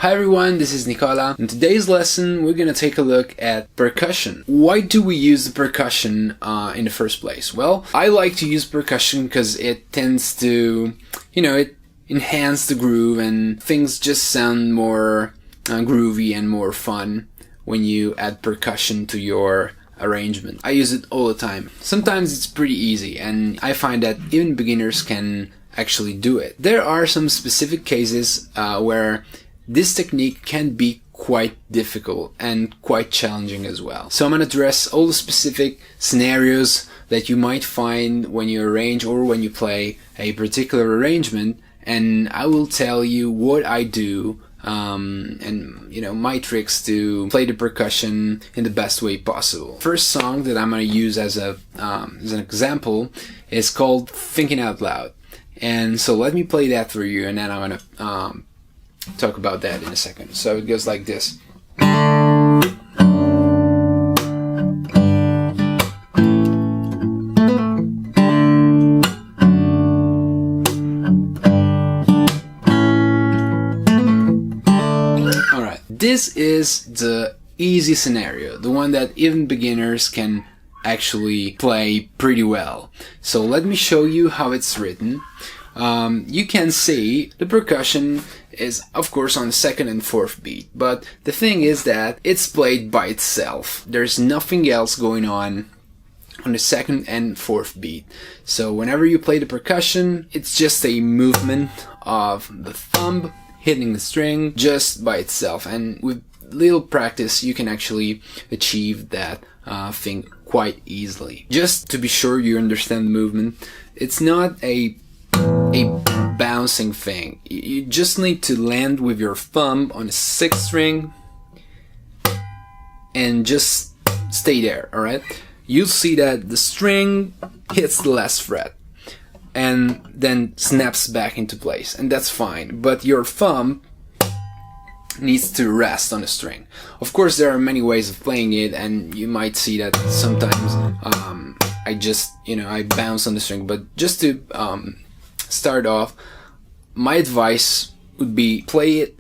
Hi everyone, this is Nicola. In today's lesson, we're gonna take a look at percussion. Why do we use the percussion in the first place? Well, I like to use percussion because it tends to, it enhance the groove and things just sound more groovy and more fun when you add percussion to your arrangement. I use it all the time. Sometimes it's pretty easy and I find that even beginners can actually do it. There are some specific cases where this technique can be quite difficult and quite challenging as well. So I'm going to address all the specific scenarios that you might find when you arrange or when you play a particular arrangement, and I will tell you what I do and my tricks to play the percussion in the best way possible. First song that I'm going to use as an example is called Thinking Out Loud, and so let me play that for you and then I'm going to talk about that in a second. So it goes like this. Alright, this is the easy scenario, the one that even beginners can actually play pretty well. So let me show you how it's written. You can see the percussion is of course on the second and fourth beat, but the thing is that it's played by itself. There's nothing else going on the second and fourth beat. So whenever you play the percussion, it's just a movement of the thumb hitting the string just by itself, and with little practice you can actually achieve that thing quite easily. Just to be sure you understand the movement, it's not a bouncing thing. You just need to land with your thumb on the sixth string and just stay there, alright? You'll see that the string hits the last fret and then snaps back into place, and that's fine, but your thumb needs to rest on the string. Of course there are many ways of playing it, and you might see that sometimes I bounce on the string, but just to start off, my advice would be play it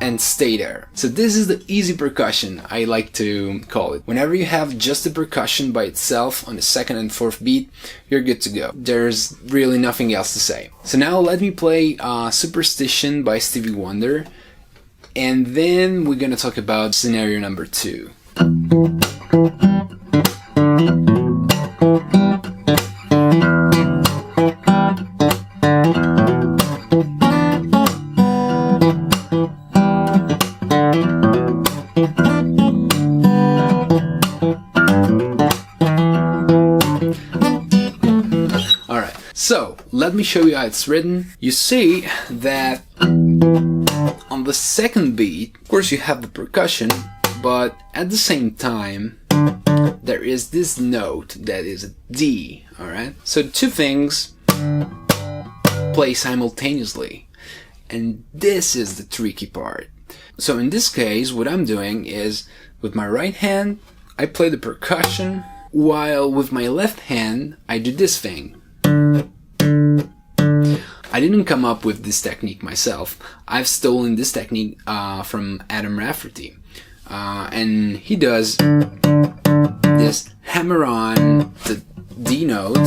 and stay there. So this is the easy percussion, I like to call it. Whenever you have just the percussion by itself on the second and fourth beat, you're good to go. There's really nothing else to say. So now let me play Superstition by Stevie Wonder, and then we're gonna talk about scenario number 2. So, let me show you how it's written. You see that on the second beat, of course you have the percussion, but at the same time, there is this note that is a D, alright? So two things play simultaneously, and this is the tricky part. So in this case, what I'm doing is, with my right hand, I play the percussion, while with my left hand, I do this thing. I didn't come up with this technique myself. I've stolen this technique from Adam Rafferty, and he does this hammer on the D note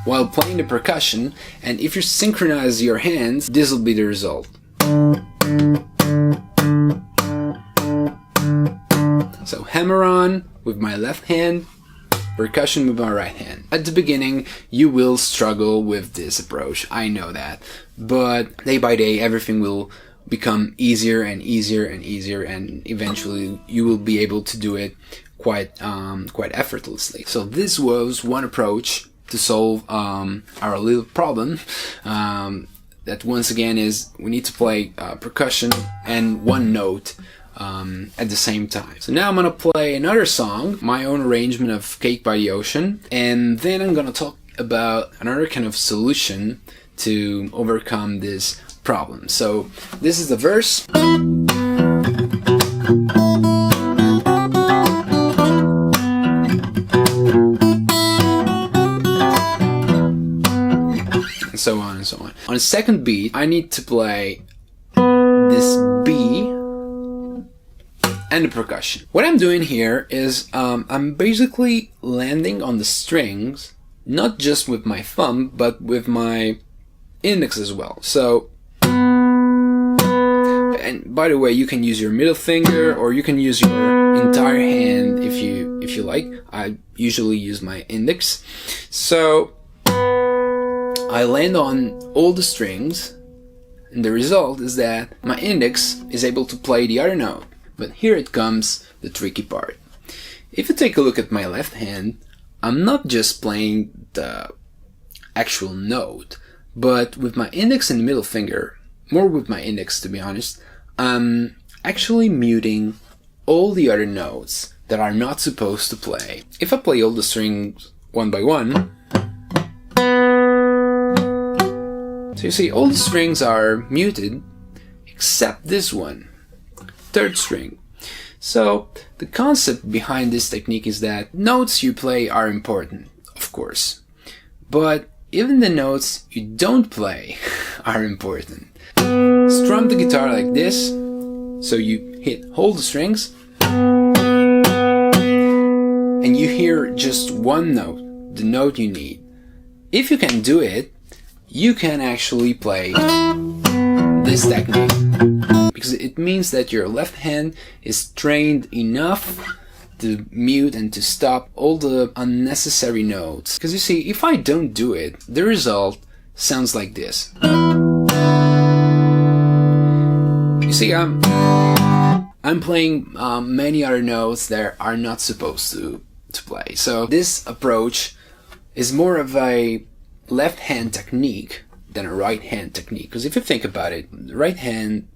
while playing the percussion, and if you synchronize your hands, this will be the result. So hammer on with my left hand, percussion with my right hand. At the beginning, you will struggle with this approach, I know that, but day by day everything will become easier and easier and easier, and eventually you will be able to do it quite effortlessly. So this was one approach to solve our little problem, that once again is we need to play percussion and one note at the same time. So now I'm gonna play another song, my own arrangement of Cake by the Ocean, and then I'm gonna talk about another kind of solution to overcome this problem. So this is the verse. And so on and so on. On the second beat, I need to play this B and the percussion. What I'm doing here is I'm basically landing on the strings, not just with my thumb, but with my index as well. So, and by the way, you can use your middle finger or you can use your entire hand if you like. I usually use my index. So I land on all the strings, and the result is that my index is able to play the other note. But here it comes the tricky part. If you take a look at my left hand, I'm not just playing the actual note, but with my index and middle finger, more with my index to be honest, I'm actually muting all the other notes that are not supposed to play. If I play all the strings one by one, so you see all the strings are muted except this one, third string. So the concept behind this technique is that notes you play are important, of course, but even the notes you don't play are important. Strum the guitar like this, so you hold the strings, and you hear just one note, the note you need. If you can do it, you can actually play this technique, because it means that your left hand is trained enough to mute and to stop all the unnecessary notes. Because you see, if I don't do it, the result sounds like this. You see, I'm playing many other notes that are not supposed to play. So this approach is more of a left hand technique than a right hand technique. Because if you think about it, the right hand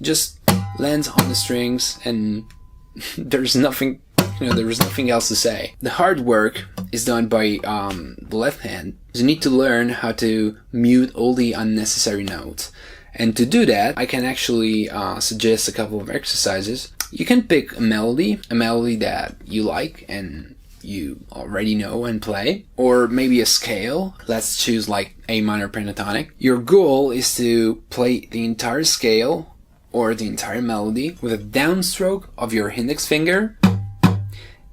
just lands on the strings and there's nothing, there's nothing else to say. The hard work is done by the left hand. You need to learn how to mute all the unnecessary notes. And to do that, I can actually suggest a couple of exercises. You can pick a melody that you like and you already know and play, or maybe a scale. Let's choose like A minor pentatonic. Your goal is to play the entire scale or the entire melody with a downstroke of your index finger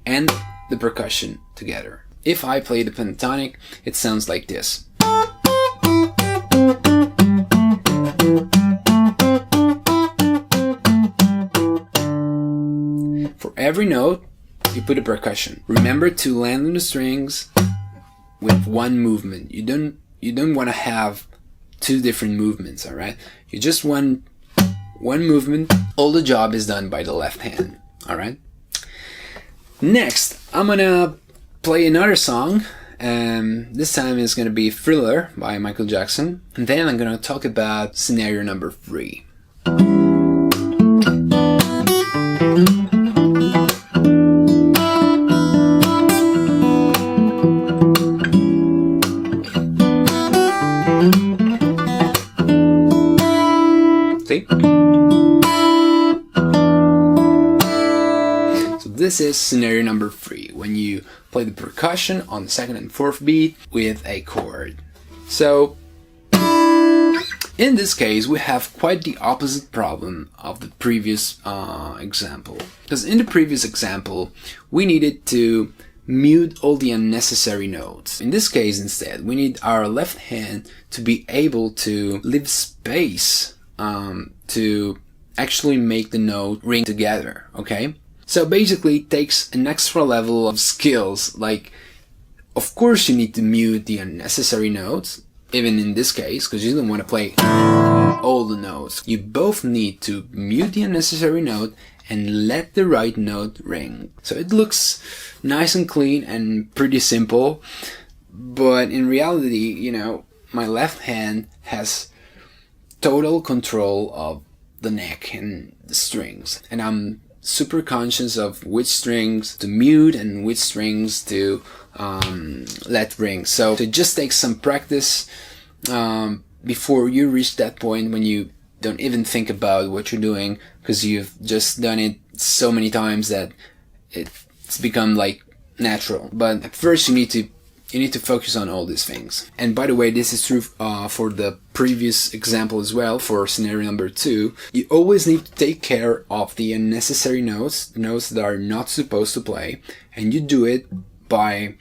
and the percussion together. If I play the pentatonic, it sounds like this. For every note, you put a percussion. Remember to land on the strings with one movement. You don't want to have two different movements, all right? You just want one movement. All the job is done by the left hand, all right? Next, I'm gonna play another song. This time it's gonna be Thriller by Michael Jackson. And then I'm gonna talk about scenario number 3. See? So this is scenario number 3, when you play the percussion on the 2nd and 4th beat with a chord. So in this case we have quite the opposite problem of the previous example. Because in the previous example we needed to mute all the unnecessary notes. In this case instead we need our left hand to be able to leave space to actually make the note ring together, okay? So basically it takes an extra level of skills. Like, of course you need to mute the unnecessary notes, even in this case, because you don't want to play all the notes. You both need to mute the unnecessary note and let the right note ring. So it looks nice and clean and pretty simple, but in reality, my left hand has total control of the neck and the strings, and I'm super conscious of which strings to mute and which strings to let ring. So it just takes some practice before you reach that point when you don't even think about what you're doing, because you've just done it so many times that it's become like natural. But at first you need to you need to focus on all these things. And by the way, this is true for the previous example as well, for scenario number 2. You always need to take care of the unnecessary notes, the notes that are not supposed to play, and you do it by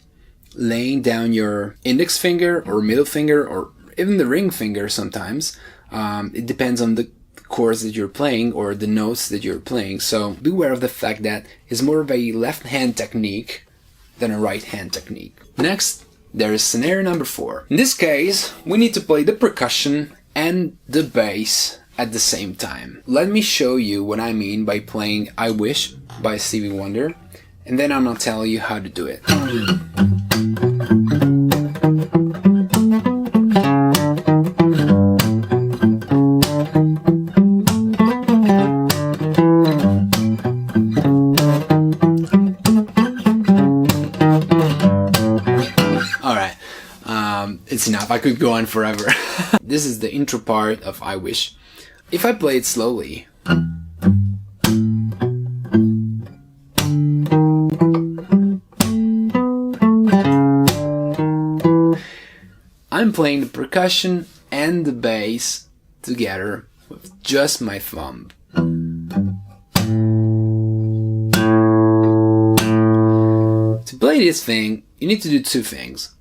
laying down your index finger or middle finger or even the ring finger sometimes. It depends on the chords that you're playing or the notes that you're playing. So beware of the fact that it's more of a left hand technique than a right hand technique. Next, there is scenario number 4. In this case, we need to play the percussion and the bass at the same time. Let me show you what I mean by playing I Wish by Stevie Wonder, and then I'm gonna tell you how to do it. It's enough, I could go on forever. This is the intro part of I Wish. If I play it slowly, I'm playing the percussion and the bass together with just my thumb. To play this thing, you need to do 2 things.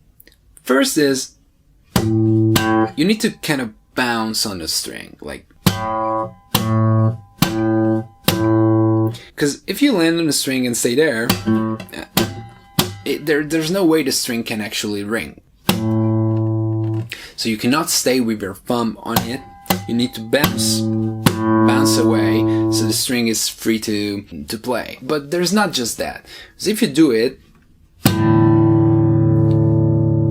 First is, you need to kind of bounce on the string, like, because if you land on the string and stay there, there's no way the string can actually ring. So you cannot stay with your thumb on it. You need to bounce away so the string is free to play. But there's not just that. So if you do it,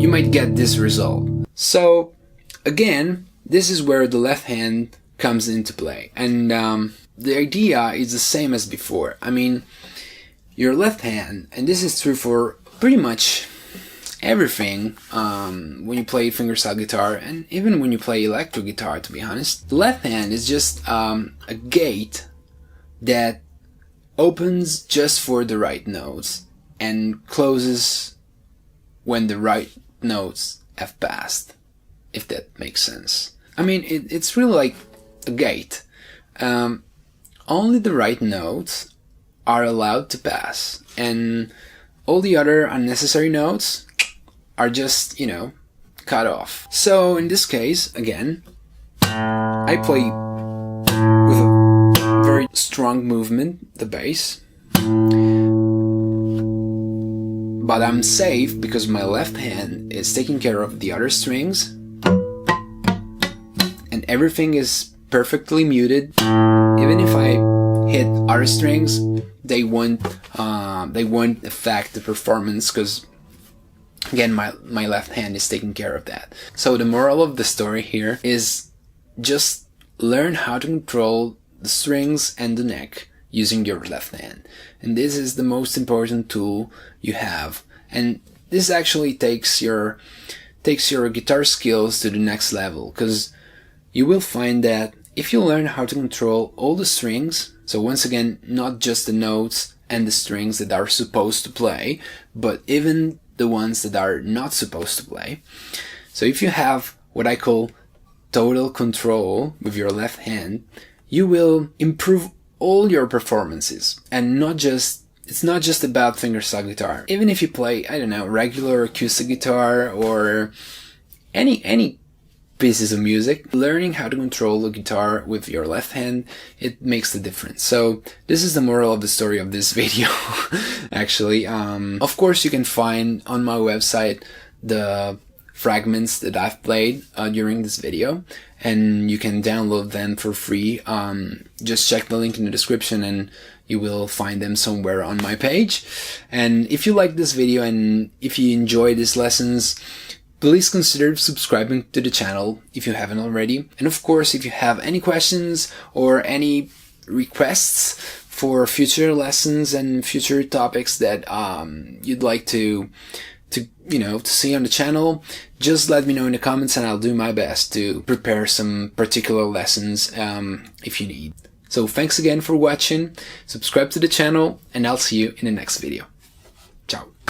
you might get this result. So again, this is where the left hand comes into play, and the idea is the same as before. I mean, your left hand, and this is true for pretty much everything when you play fingerstyle guitar and even when you play electric guitar, to be honest. The left hand is just a gate that opens just for the right notes and closes when the right notes have passed, if that makes sense. I mean, it's really like a gate. Only the right notes are allowed to pass, and all the other unnecessary notes are just, you know, cut off. So in this case, again, I play with a very strong movement, the bass, but I'm safe because my left hand is taking care of the other strings and everything is perfectly muted. Even if I hit other strings, they won't affect the performance because, again, my left hand is taking care of that. So the moral of the story here is just learn how to control the strings and the neck using your left hand. And this is the most important tool you have. And this actually takes your guitar skills to the next level, because you will find that if you learn how to control all the strings, so once again, not just the notes and the strings that are supposed to play, but even the ones that are not supposed to play. So if you have what I call total control with your left hand, you will improve all your performances. And it's not just about fingerstyle guitar. Even if you play, I don't know, regular acoustic guitar or any pieces of music, learning how to control the guitar with your left hand, it makes the difference. So this is the moral of the story of this video. Actually, of course you can find on my website the fragments that I've played during this video, and you can download them for free. Just check the link in the description and you will find them somewhere on my page. And if you like this video and if you enjoy these lessons, please consider subscribing to the channel if you haven't already. And of course, if you have any questions or any requests for future lessons and future topics that you'd like to see on the channel, just let me know in the comments and I'll do my best to prepare some particular lessons if you need. So thanks again for watching, subscribe to the channel, and I'll see you in the next video.